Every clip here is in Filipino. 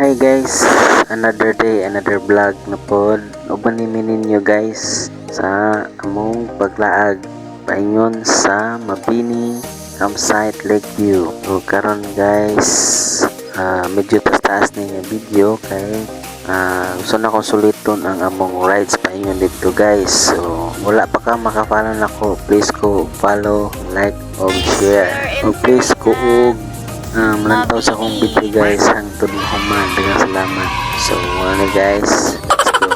Hi guys, another day, another vlog na pod. Ubanimi ninyo guys sa among paglaag paingon sa Mabini Campsite Lakeview. So karon guys, medyo taas ni nga video kay gusto na kong suliton ang among rides paingon dito guys. So wala pa ka makafollow nako, please ko follow, like, og share. O please ko og malantaw sa akong video guys hangtod mo human. Daghang salamat. So ano guys, let's go.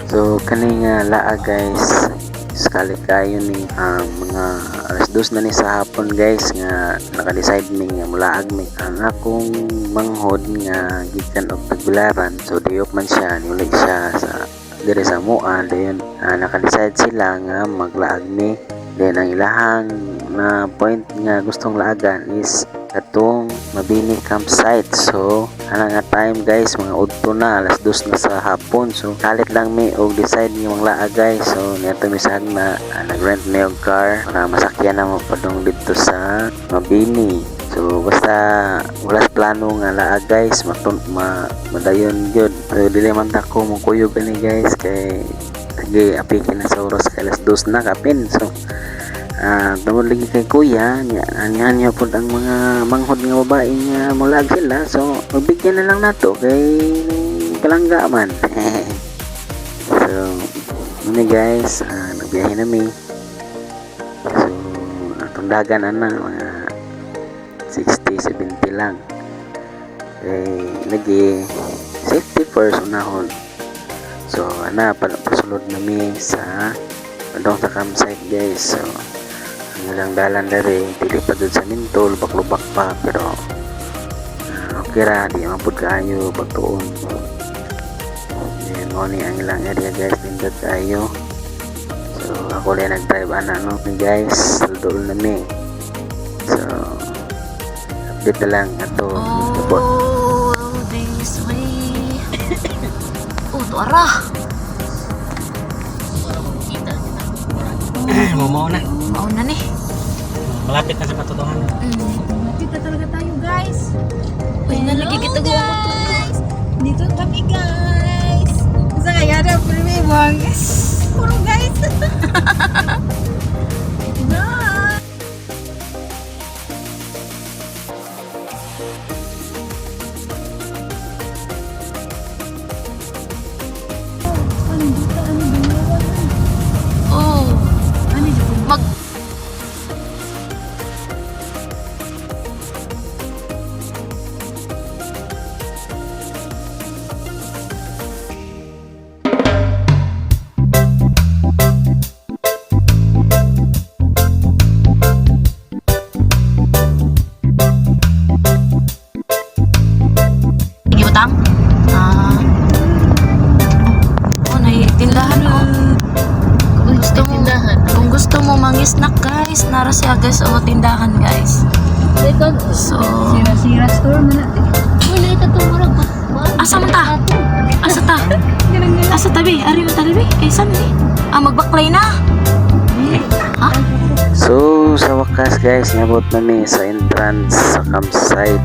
So kani nga laa guys, sakali kayo ni mga alas 2 na ni sa hapon guys nga naka-decide mi nga mulaag mi ang akong manghod nga gikan og Tagbilaran. So diop man siya, niuli siya sa dire sa Mua. Dayon naka-decide sila nga maglaag mi. Then ang ilahang na point nga gustong laagan is katong Mabini Campsite. So ana nga time guys, mga udto na, alas 2 na sa hapon. So kalit lang mi og decide nga maglaag guys. So niadto mi sa na nag-rent mi og car para masakyan na mo padung dito sa Mabini. So basta wala sa plano nga laag guys, madayon gyud. So dili man ta ko mo kuyog ani guys kay lagi apikin na sa oras kay alas 2 na kapin. So tungod lagi kay kuya niya po ang mga manghod nga babae nga mulag sila. So magbigyan na lang nato kay palangga man. So muna guys, nagbiyahe nami. So atong dagan ana mga 60-70 lang kay lagi safety first unahon. So pasulod nami sa padong sa campsite guys. So ang ilang dalan dari dili pa dun sa Mintol, lubak pa, pero okay ra, di mapud kaayo pagtuon. Yan mo ni ang ilang area guys, pindot kaayo. So ako lang nag-drive no guys, dul nami. So update na lang ato support. This way. Tuara. Mau na. Mau na nih. Malapit na sa patutungan. Malapit na talaga tayo guys. Uy, nalagi kita guys. Dito kami guys. Sa kaya na bang. Puro guys. Bye. Oh, mag utang. Oh, naitindahan mo. Kung gusto mo mangi-snack guys, nara siya guys o tindahan guys. So, Sira-sira store mo na. wala ito tumurag ba? Asa man ta? Asa ta? Asa tabi? Ari mo tabi? Eh, saan ni? Magbaklay na? Ha? So sa wakas guys, nabot nami sa entrance sa campsite.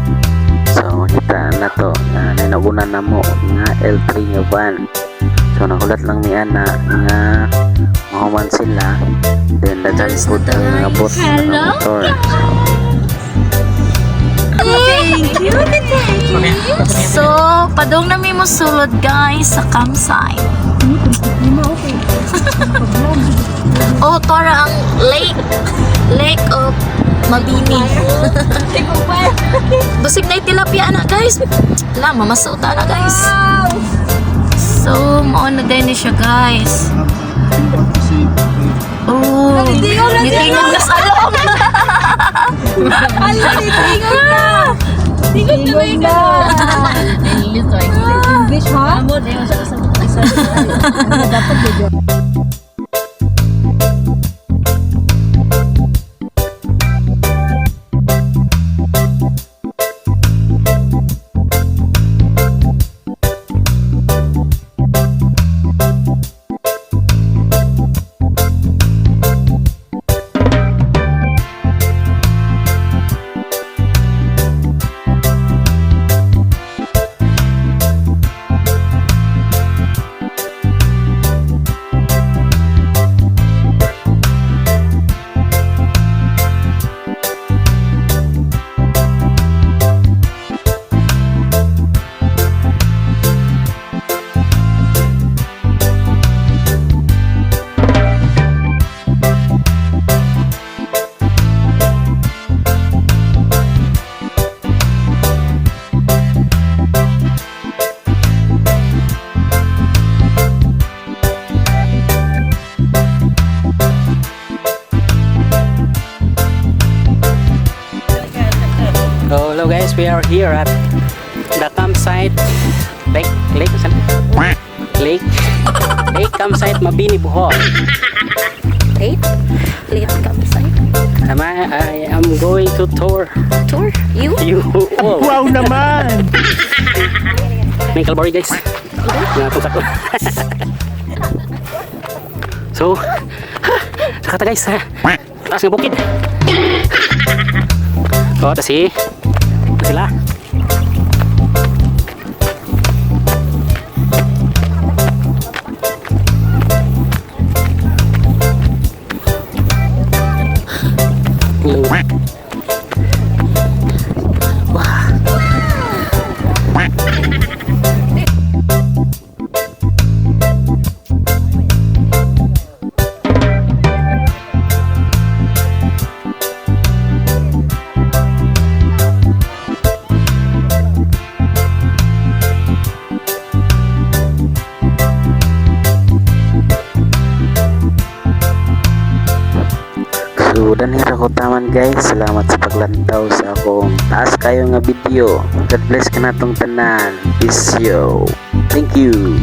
So kita na to na nauna na mo nga L3 nga van. So nakulat lang ni ana nga mahuman sila. Then daghan po ang abot ng motor. So, padong nami mo sulod guys sa campsite. Oh, tara ang lake of Mabini. Busig na tilapia na guys. Wala, mamasuta na guys. So, mauna din ni siya guys. Oh, nitingan na sa along. Tingon na. English ha? Dapat video. are here at the campsite Lake campsite Mabini, Bohol. Late campsite. I am going to tour You? you. Wow naman! May Calvary guys. Nga ko. So, saka ta guys, taas ng bukid. So, ito sila. So, danhira ko taman guys. Salamat sa paglantaw sa akong taas kayo nga video. God bless ka natong tanan. Peace yo. Thank you.